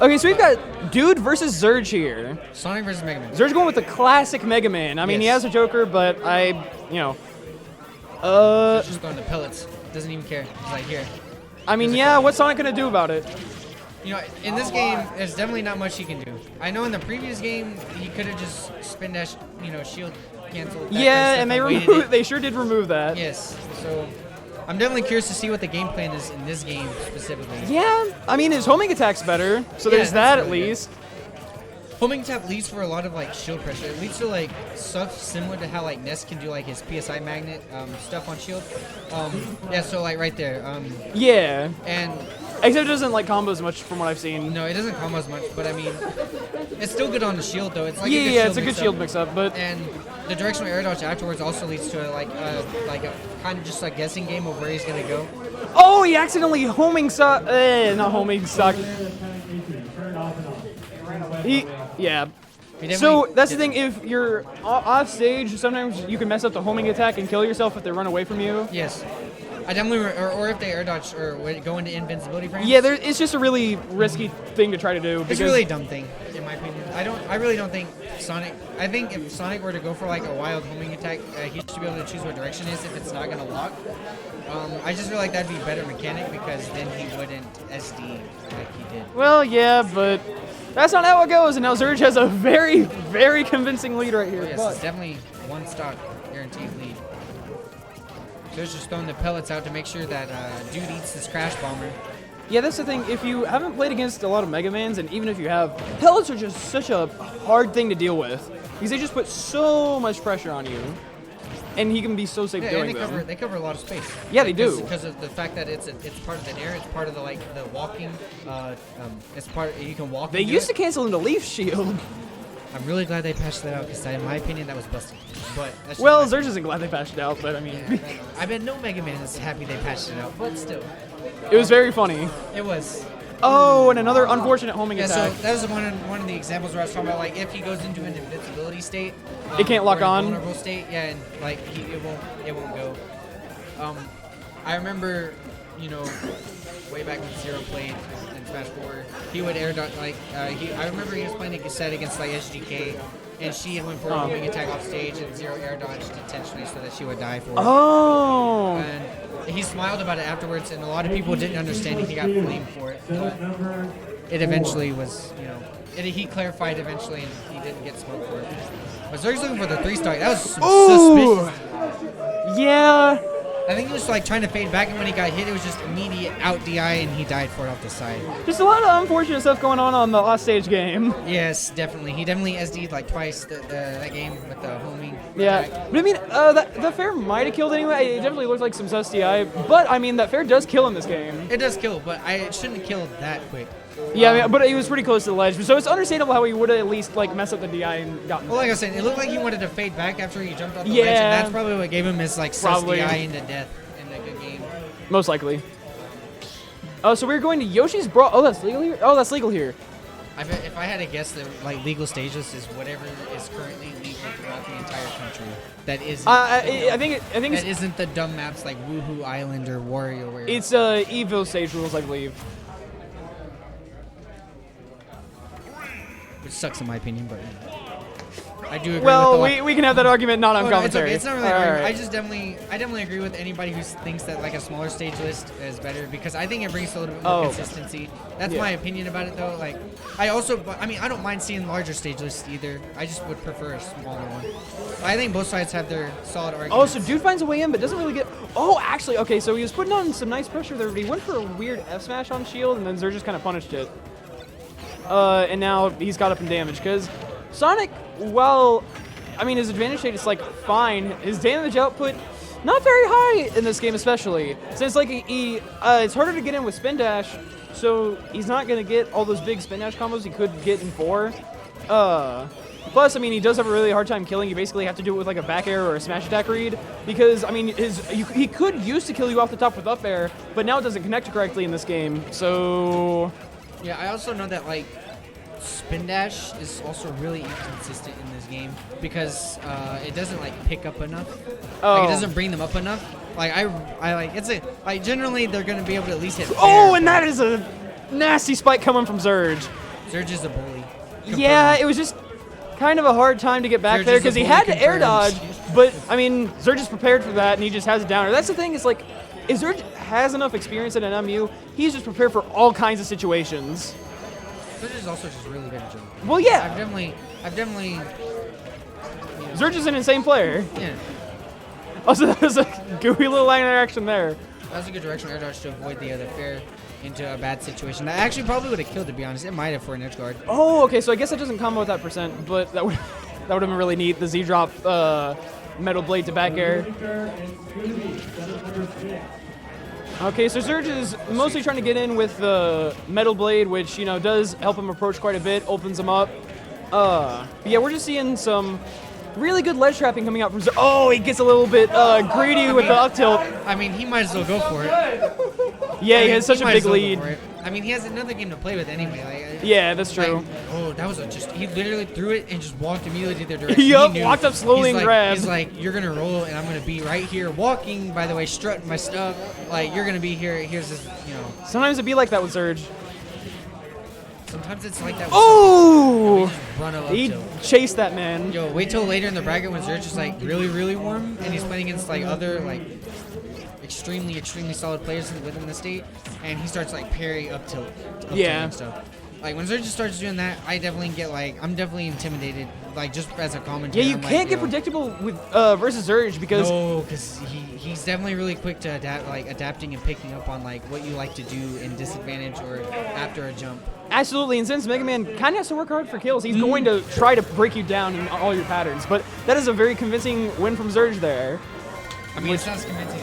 Okay, so we've got Dude versus Zurge here. Sonic versus Mega Man. Zurge going with the classic Mega Man. I mean, he has a Joker, but He's just throwing the pellets. Doesn't even care. He's like, here. I mean, yeah, what's Sonic going to do about it? You know, in this game, there's definitely not much he can do. I know in the previous game, he could have just spin dash, shield canceled. Yeah, and they sure did remove that. Yes, so I'm definitely curious to see what the game plan is in this game specifically. Yeah, I mean, his homing attack's better, so there's that at least. Homing attack leads for a lot of like shield pressure. It leads to like stuff similar to how like Ness can do like his PSI magnet stuff on shield. Yeah, so like right there. Yeah. And except it doesn't like combo as much from what I've seen. No, it doesn't combo as much, but I mean, it's still good on the shield though. It's like it's a good shield mix up, but and the directional air dodge afterwards also leads to a kind of just a guessing game of where he's gonna go. Oh, he accidentally homing suck. Not homing suck. So that's the thing. If you're off stage, sometimes you can mess up the homing attack and kill yourself if they run away from you. Yes. I definitely, or if they air dodge or go into invincibility frames. Yeah, it's just a really risky thing to try to do. It's a really dumb thing, in my opinion. I really don't think Sonic. I think if Sonic were to go for like a wild homing attack, he should be able to choose what direction it is if it's not gonna lock. I just feel like that'd be a better mechanic because then he wouldn't SD like he did. Well, yeah, but that's not how it goes. And now Zurge has a very, very convincing lead right here. Oh, yes, it's definitely one stock guaranteed lead. Zurge just throwing the pellets out to make sure that Dude eats this Crash Bomber. Yeah, that's the thing. If you haven't played against a lot of Mega Mans, and even if you have, pellets are just such a hard thing to deal with because they just put so much pressure on you, and he can be so safe doing them. They cover a lot of space. Yeah, they do because of the fact that it's part of the air. It's part of the walking. It's part you can walk. They used to cancel into Leaf Shield. I'm really glad they patched that out because, in my opinion, that was busted. But Zurge isn't glad they patched it out, but I mean, yeah, I bet no Mega Man is happy they patched it out, but still, it was very funny. It was. Oh, and another unfortunate homing attack. So that was one of the examples where I was talking about like if he goes into an invincibility state, it can't lock on. Vulnerable state, yeah, and like it won't go. I remember, way back when Zero played in Smash 4, he would air dodge I remember he was playing a set against like SGK, and she went for a homing attack off stage, and Zero air dodged intentionally so that she would die for it. Oh. And he smiled about it afterwards, and a lot of people didn't understand it. He got blamed for it, but it eventually was, he clarified eventually, and he didn't get smoked for it. But Zurge's looking for the 3-star. That was suspicious. Yeah. I think he was like trying to fade back, and when he got hit, it was just immediate out DI, and he died for it off the side. Just a lot of unfortunate stuff going on the last stage game. Yes, definitely. He definitely SD'd like twice that game with the homing. Yeah, attack. but I mean, the fair might have killed anyway. It definitely looked like some sus DI, but I mean, that fair does kill in this game. It does kill, but it shouldn't have killed that quick. Yeah, but he was pretty close to the ledge, so it's understandable how he would have at least like messed up the DI and gotten. Well, like I said, it looked like he wanted to fade back after he jumped off the ledge, and that's probably what gave him his like sus DI into death in a good game. Most likely. Oh, so we're going to Yoshi's Brawl. Oh, that's legal here. Oh, that's legal here. I bet if I had to guess, that like legal stages is whatever is currently legal throughout the entire country. That isn't. I think that isn't the dumb maps like Woohoo Island or WarioWare. It's Evo stage rules, I believe. Which sucks in my opinion, but I do agree. Well, we can have that argument not on commentary. It's not really. Right. I definitely agree with anybody who thinks that like a smaller stage list is better because I think it brings a little bit more consistency. That's my opinion about it though. Like, I don't mind seeing larger stage lists either. I just would prefer a smaller one. I think both sides have their solid arguments. Oh, so Dude finds a way in, but doesn't really get. Oh, actually, okay. So he was putting on some nice pressure there, but he went for a weird F smash on shield, and then Zurge just kind of punished it. And now he's got up in damage because Sonic, well, I mean, his advantage state is like fine. His damage output not very high in this game, especially since like it's harder to get in with spin dash, so he's not gonna get all those big spin dash combos he could get in 4. Plus, I mean, he does have a really hard time killing. You basically have to do it with like a back air or a smash attack read because I mean, he could used to kill you off the top with up air, but now it doesn't connect correctly in this game. So. Yeah, I also know that like spin dash is also really inconsistent in this game because it doesn't like pick up enough. Like it doesn't bring them up enough. Like I like it's like generally they're gonna be able to at least hit. Oh, and that is a nasty spike coming from Zurge. Zurge is a bully. Yeah, it was just kind of a hard time to get back Zurge there is a because he bully had to air dodge, confirmed. but I mean, Zurge is prepared for that and he just has it down. That's the thing, is like, if Zurge has enough experience in an MU, he's just prepared for all kinds of situations. Zurge is also just really good at jumping. Well, yeah, I've definitely. Zurge is an insane player. Yeah. Also, that was a gooey little line interaction there. That was a good directional air dodge to avoid the other fair into a bad situation. That actually probably would have killed, to be honest. It might have for an edge guard. Oh, okay, so I guess that doesn't combo with that percent, but that would have been really neat. The Z drop metal blade to back air. Okay, so Zurge is mostly trying to get in with the metal blade, which, you know, does help him approach quite a bit, opens him up. But yeah, we're just seeing some really good ledge trapping coming out from Zurge. Oh, he gets a little bit greedy with the up tilt. I mean, he might as well go for it. Yeah, he has such a might big as well go lead. for it. I mean, he has another game to play with anyway. Like, Yeah, that's like, true. oh, that was he literally threw it and just walked immediately to their direction. Yup, He knew. walked up slowly and grabbed. He's like, you're gonna roll, and I'm gonna be right here walking. By the way, strutting my stuff. Like, you're gonna be here. Here's this, you know. Sometimes it'd be like that with Zurge. Sometimes it's like that. With Oh! just run up He tilt. chased that man. Yo, wait till later in the bracket when Zurge is like really, really warm, and he's playing against like other like extremely, extremely solid players within the state, and he starts like parry up tilt. Yeah. And stuff. Like when Zurge starts doing that, I definitely get like I'm definitely intimidated. Like just as a commentator. Yeah, you I'm can't like, get yo, predictable with versus Zurge because no, because he's definitely really quick to adapt, like adapting and picking up on like what you like to do in disadvantage or after a jump. absolutely, and since Mega Man kind of has to work hard for kills, he's going to try to break you down in all your patterns. But that is a very convincing win from Zurge there. I mean, it's not as convincing